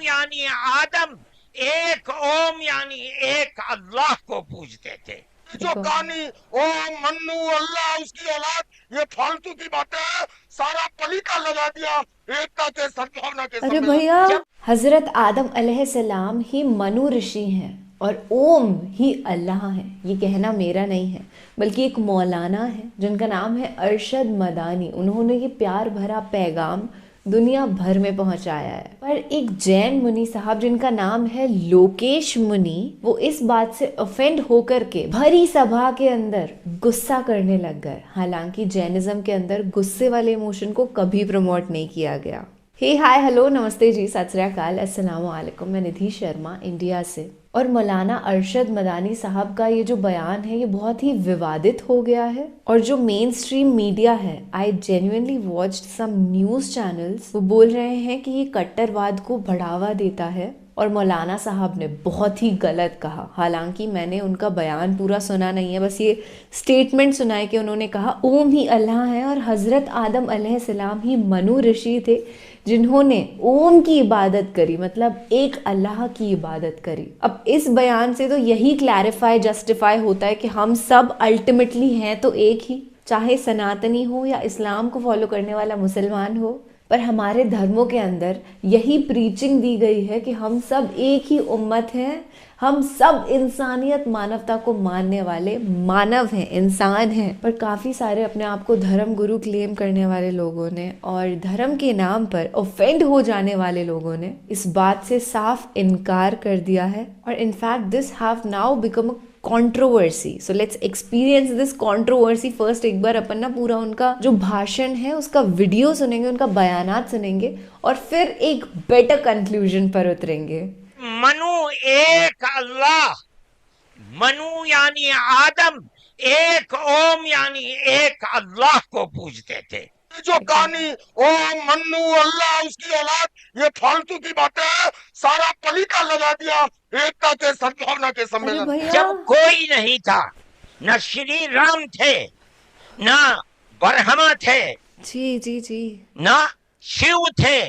यानी आदम, एक ओम यानी एक अल्लाह को पूजते थे। जो कहानी ओम मन्नू अल्लाह उसकी औलाद, ये फालतू की बातें हैं। सारा पलीता लगा दिया एकता के सद्भावना के अरे सम्मेलन। भैया, हजरत आदम अलैहिस्सलाम ही मनु ऋषि हैं और ओम ही अल्लाह है। ये कहना मेरा नहीं है, बल्कि एक मौलाना है जिनका नाम है अरशद मदानी। उन्होंने ये प्यार भरा पैगाम दुनिया भर में पहुंचाया है। पर एक जैन मुनि साहब जिनका नाम है लोकेश मुनि, वो इस बात से ऑफेंड होकर के भरी सभा के अंदर गुस्सा करने लग गए। हालांकि जैनिज्म के अंदर गुस्से वाले इमोशन को कभी प्रमोट नहीं किया गया। हे हाय हेलो नमस्ते जी, सत श्री अकाल, अस्सलाम वालेकुम। मैं निधि शर्मा इंडिया से। और मौलाना अरशद मदानी साहब का ये जो बयान है ये बहुत ही विवादित हो गया है। और जो मेन स्ट्रीम मीडिया है, I genuinely watched some news channels, वो बोल रहे हैं कि ये कट्टरवाद को बढ़ावा देता है और मौलाना साहब ने बहुत ही गलत कहा। हालांकि मैंने उनका बयान पूरा सुना नहीं है, बस ये स्टेटमेंट सुना है कि उन्होंने कहा ओम ही अल्लाह है और हज़रत आदम अलैहिस्सलाम ही मनु ऋषि थे जिन्होंने ओम की इबादत करी, मतलब एक अल्लाह की इबादत करी। अब इस बयान से तो यही क्लैरिफाई जस्टिफाई होता है कि हम सब अल्टीमेटली हैं तो एक ही, चाहे सनातनी हो या इस्लाम को फॉलो करने वाला मुसलमान हो। पर हमारे धर्मों के अंदर यही प्रीचिंग दी गई है कि हम सब एक ही उम्मत हैं, हम सब इंसानियत मानवता को मानने वाले मानव हैं, इंसान हैं। पर काफ़ी सारे अपने आप को धर्म गुरु क्लेम करने वाले लोगों ने और धर्म के नाम पर ऑफेंड हो जाने वाले लोगों ने इस बात से साफ इनकार कर दिया है। और in fact this have now become a controversy. So let's experience this controversy first. एक बार अपन ना पूरा उनका जो भाषण है उसका वीडियो सुनेंगे, उनका बयानात सुनेंगे और फिर एक बेटर कंक्लूजन पर उतरेंगे। मनु एक अल्लाह, मनु यानी आदम, एक ओम यानी एक अल्लाह को पूजते थे। जो कहानी ओम मन्नू अल्लाह उसकी औलाद, ये फालतू की बातें हैं। सारा पलीता लगा दिया एकता के सद्भावना के अरे सम्मेलन। भैया, जब कोई नहीं था, न श्री राम थे, न ब्रह्मा थे, जी जी जी, न शिव थे,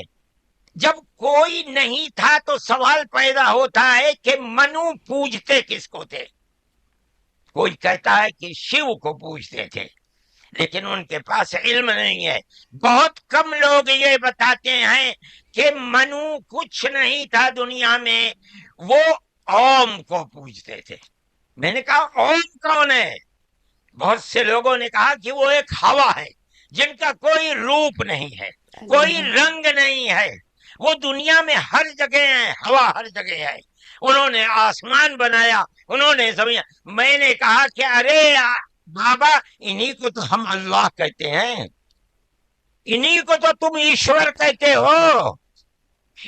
जब कोई नहीं था तो सवाल पैदा होता है कि मनु पूजते किसको थे। कोई कहता है कि शिव को पूजते थे, लेकिन उनके पास इल्म नहीं है। बहुत कम लोग ये बताते हैं कि मनु कुछ नहीं था दुनिया में, वो ओम को पूजते थे। मैंने कहा ओम कौन है? बहुत से लोगों ने कहा कि वो एक हवा है जिनका कोई रूप नहीं है, कोई रंग नहीं है, वो दुनिया में हर जगह है, हवा हर जगह है। उन्होंने आसमान बनाया, उन्होंने जमीन। मैंने कहा कि अरे बाबा, इन्हीं को तो हम अल्लाह कहते हैं, इन्हीं को तो तुम ईश्वर कहते हो,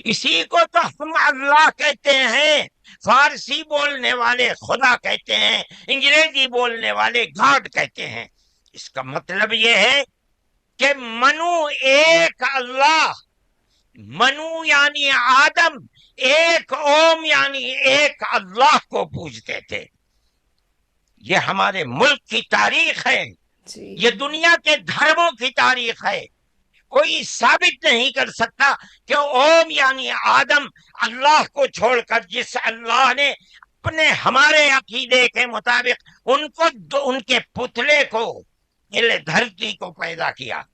इसी को तो हम अल्लाह कहते हैं। फारसी बोलने वाले खुदा कहते हैं, अंग्रेजी बोलने वाले गॉड कहते हैं। इसका मतलब यह है कि मनु एक अल्लाह, मनु यानी आदम, एक ओम यानी एक अल्लाह को पूजते थे। ये हमारे मुल्क की तारीख है, ये दुनिया के धर्मों की तारीख है। कोई साबित नहीं कर सकता कि ओम यानी आदम अल्लाह को छोड़कर जिस अल्लाह ने अपने हमारे अकीदे के मुताबिक उनको उनके पुतले को, धरती को पैदा किया,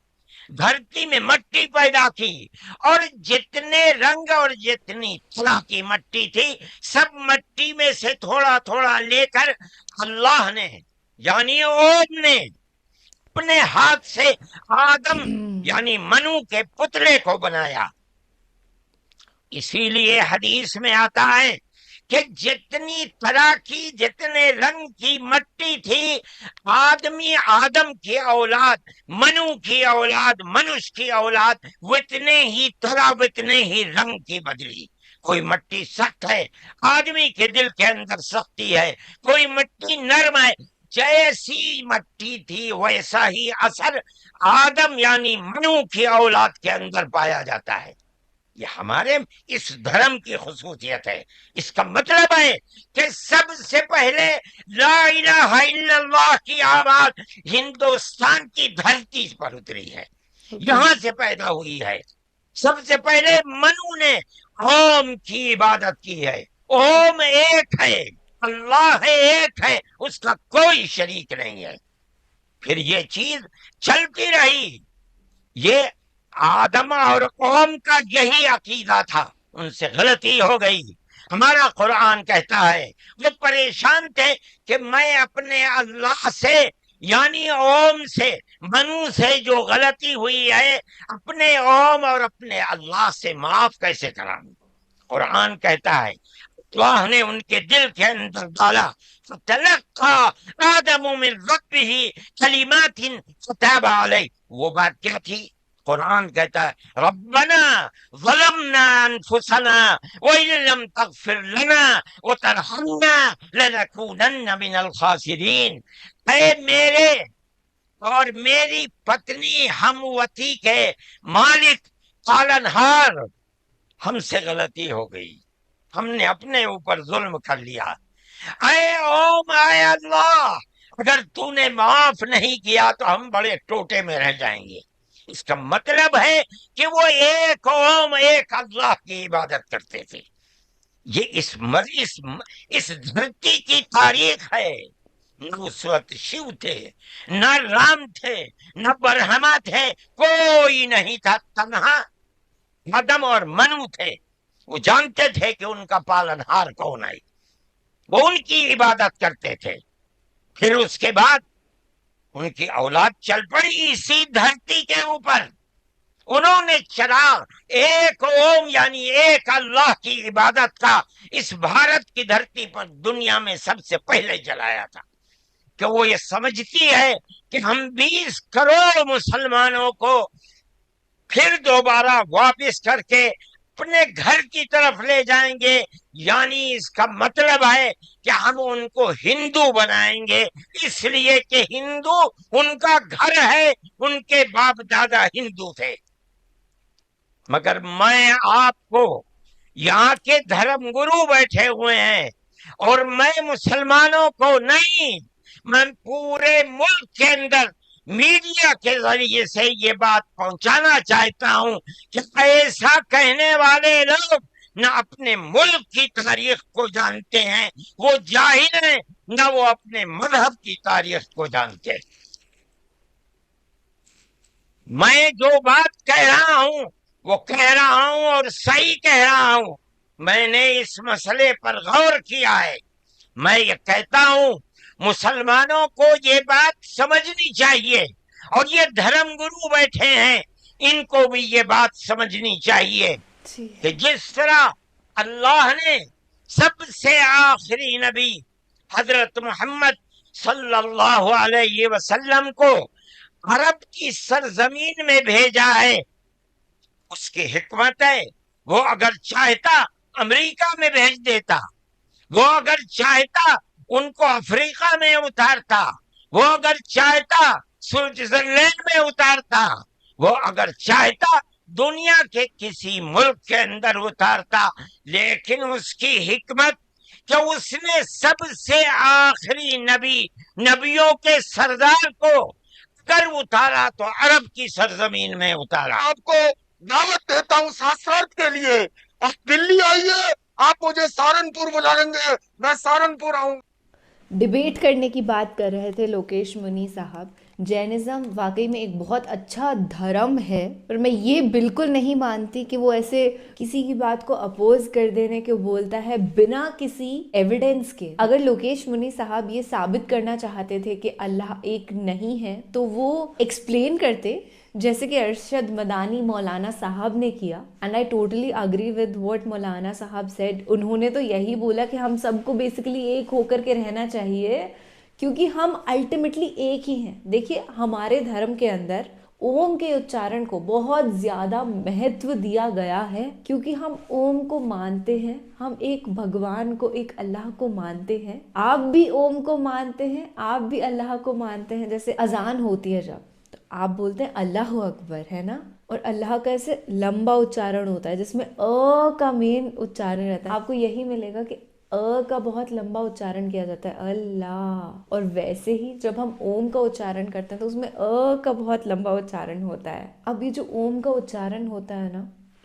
धरती में मट्टी पैदा की, और जितने रंग और जितनी तरह की मट्टी थी, सब मट्टी में से थोड़ा थोड़ा लेकर अल्लाह ने यानी ओम ने अपने हाथ से आदम यानी मनु के पुतले को बनाया। इसीलिए हदीस में आता है कि जितनी तरह की, जितने रंग की मट्टी थी, आदमी आदम की औलाद, मनु की औलाद, मनुष्य की औलाद उतने ही तरह, उतने ही रंग की बदली। कोई मट्टी सख्त है, आदमी के दिल के अंदर सख्ती है। कोई मट्टी नरम है, जैसी मट्टी थी वैसा ही असर आदम यानी मनु की औलाद के अंदर पाया जाता है। ये हमारे इस धर्म की खुसूसियत है। इसका मतलब है कि सबसे पहले ला इलाहा इल्लल्लाह की आवाज हिंदुस्तान की धरती पर उतरी है, यहाँ से पैदा हुई है। सबसे पहले मनु ने ओम की इबादत की है। ओम एक है, अल्लाह एक है, उसका कोई शरीक नहीं है। फिर ये चीज चलती रही। ये आदम और कौम का यही अकीदा था, उनसे गलती हो गई। हमारा कुरान कहता है वो परेशान थे कि मैं अपने अल्लाह से यानी ओम से, मनु से जो गलती हुई है, अपने ओम और अपने अल्लाह से माफ कैसे कराऊं। कुरान कहता है अल्लाह ने उनके दिल के अंदर डाला, फतलक्का आदम मिन रब्बिही कलिमातिन फताबा अलैह। वो बात क्या थी? कुरान कहता है रब्बना ज़लमना अनफुसना व इन लम तगफिर लना व तरहमना लनकूनन्न मिनल खासिरीन। ऐ मेरे और मेरी पत्नी हमवती के मालिक पालनहार, हमसे गलती हो गई, हमने अपने ऊपर जुल्म कर लिया। अरे ओम आए अल्लाह, अगर तूने माफ नहीं किया तो हम बड़े टोटे में रह जाएंगे। इसका मतलब है कि वो एक ओम एक अल्लाह की इबादत करते थे। ये इस धरती की तारीख है। न उस वक्त शिव थे, न राम थे, न ब्रह्मा थे, कोई नहीं था, तन्हा आदम और मनु थे। वो जानते थे कि उनका पालनहार कौन है, वो उनकी इबादत करते थे। फिर उसके बाद उनकी औलाद चल पड़ी इसी धरती के ऊपर। उन्होंने चराग एक ओम यानी एक अल्लाह की इबादत का इस भारत की धरती पर दुनिया में सबसे पहले जलाया था। कि वो ये समझती है कि हम 20 करोड़ मुसलमानों को फिर दोबारा वापस करके अपने घर की तरफ ले जाएंगे, यानी इसका मतलब है कि हम उनको हिंदू बनाएंगे, इसलिए कि हिंदू उनका घर है, उनके बाप दादा हिंदू थे। मगर मैं आपको, यहाँ के धर्मगुरु बैठे हुए हैं और मैं मुसलमानों को नहीं, मैं पूरे मुल्क के अंदर मीडिया के जरिए से ये बात पहुंचाना चाहता हूं कि ऐसा कहने वाले लोग न अपने मुल्क की तारीख को जानते हैं, वो जाहिल हैं, न वो अपने मजहब की तारीख को जानते हैं। मैं जो बात कह रहा हूं वो कह रहा हूं और सही कह रहा हूं। मैंने इस मसले पर गौर किया है। मैं ये कहता हूं मुसलमानों को ये बात समझनी चाहिए, और ये धर्मगुरु बैठे हैं इनको भी ये बात समझनी चाहिए कि जिस तरह अल्लाह ने सबसे आखिरी नबी हजरत मोहम्मद सल्लल्लाहु अलैहि वसल्लम को अरब की सरजमीन में भेजा है, उसकी हिकमत है। वो अगर चाहता अमेरिका में भेज देता, वो अगर चाहता उनको अफ्रीका में उतारता, वो अगर चाहता स्विट्जरलैंड में उतारता, वो अगर चाहता दुनिया के किसी मुल्क के अंदर उतारता, लेकिन उसकी हिकमत कि उसने सबसे आखिरी नबियों के सरदार को कर उतारा तो अरब की सरजमीन में उतारा। आपको दावत देता हूँ शास्त्रार्थ के लिए, आप दिल्ली आइए, आप मुझे सहारनपुर बुला लेंगे, मैं सहारनपुर आऊँ। डिबेट करने की बात कर रहे थे लोकेश मुनि साहब। जैनिज़्म वाकई में एक बहुत अच्छा धर्म है, पर मैं ये बिल्कुल नहीं मानती कि वो ऐसे किसी की बात को अपोज कर देने के बोलता है बिना किसी एविडेंस के। अगर लोकेश मुनि साहब ये साबित करना चाहते थे कि अल्लाह एक नहीं है तो वो एक्सप्लेन करते, जैसे कि अरशद मदानी मौलाना साहब ने किया। And I totally agree with what मौलाना साहब सेड। उन्होंने तो यही बोला कि हम सबको बेसिकली एक होकर के रहना चाहिए, क्योंकि हम अल्टीमेटली एक ही हैं। देखिए, हमारे धर्म के अंदर ओम के उच्चारण को बहुत ज़्यादा महत्व दिया गया है, क्योंकि हम ओम को मानते हैं, हम एक भगवान को, एक अल्लाह को मानते हैं। आप भी ओम को मानते हैं, आप भी अल्लाह को मानते हैं। जैसे अजान होती है जब, तो आप बोलते हैं अल्लाह अकबर, है ना, और अल्लाह का ऐसे लंबा उच्चारण होता है जिसमें अ का मेन उच्चारण रहता है। आपको यही मिलेगा कि अ का बहुत लंबा उच्चारण किया जाता है, अल्लाह। और वैसे ही जब हम ओम का उच्चारण करते हैं तो उसमें अ का बहुत लंबा उच्चारण होता है। अब ये जो ओम का उच्चारण होता है ना,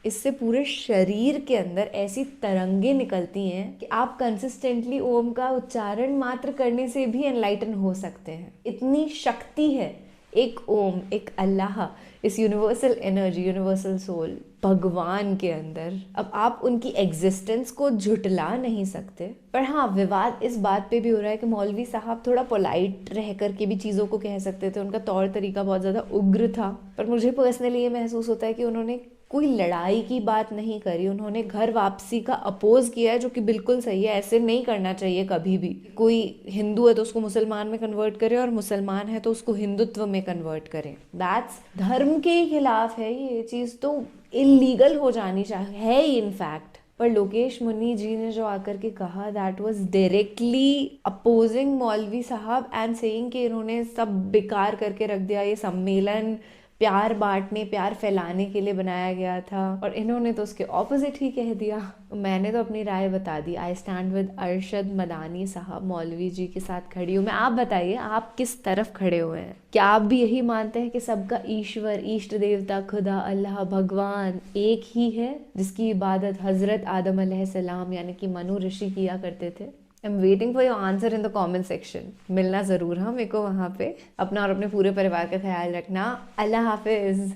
اس سے پورے شریر کے اندر ایسی ترنگیں نکلتی ہیں کہ آپ کنسسٹنٹلی اوم کا اچارن ماتر کرنے سے بھی انلائٹن ہو سکتے ہیں. اتنی شکتی ہے ایک اوم، ایک اللہ، اس یونیورسل انرجی، یونیورسل سول بھگوان کے اندر. اب آپ ان کی ایگزسٹنس کو جھٹلا نہیں سکتے. پر ہاں، وواد اس بات پہ بھی ہو رہا ہے کہ مولوی صاحب تھوڑا پولائٹ رہ کر کے بھی چیزوں کو کہہ سکتے تھے، ان کا طور طریقہ بہت زیادہ اگر تھا. پر مجھے پرسنلی یہ محسوس ہوتا ہے کہ انہوں نے کوئی لڑائی کی بات نہیں کری، انہوں نے گھر واپسی کا اپوز کیا ہے، جو کہ بالکل صحیح ہے. ایسے نہیں کرنا چاہیے کبھی بھی. کوئی ہندو ہے تو اس کو مسلمان میں کنورٹ کرے، اور مسلمان ہے تو اس کو ہندوتو میں کنورٹ کرے. دیٹس دھرم کے خلاف ہے. یہ چیز تو انلیگل ہو جانی چاہیے، ہے ہی انفیکٹ. پر لوکیش منی جی نے جو آ کر کے کہا، دیٹ واز ڈائریکٹلی اپوزنگ مولوی صاحب اینڈ سیئنگ کہ انہوں نے سب بیکار کر کے رکھ دیا. یہ سمیلن پیار بانٹنے، پیار پھیلانے کے لیے بنایا گیا تھا، اور انہوں نے تو اس کے اپوزٹ ہی کہہ دیا. میں نے تو اپنی رائے بتا دی. I stand with Arshad Madani صاحب، مولوی جی کے ساتھ کھڑی ہوں میں. آپ بتائیے آپ کس طرف کھڑے ہوئے ہیں؟ کیا آپ بھی یہی مانتے ہیں کہ سب کا ایشور، ایشٹ دیوتا، خدا، اللہ، بھگوان ایک ہی ہے، جس کی عبادت حضرت آدم علیہ السلام یعنی کہ منو رشی کیا کرتے تھے؟ I'm waiting for your answer in the comment section. ملنا ضرور ہاں میرے کو وہاں پہ. اپنا اور اپنے پورے پریوار کا خیال رکھنا. اللہ حافظ.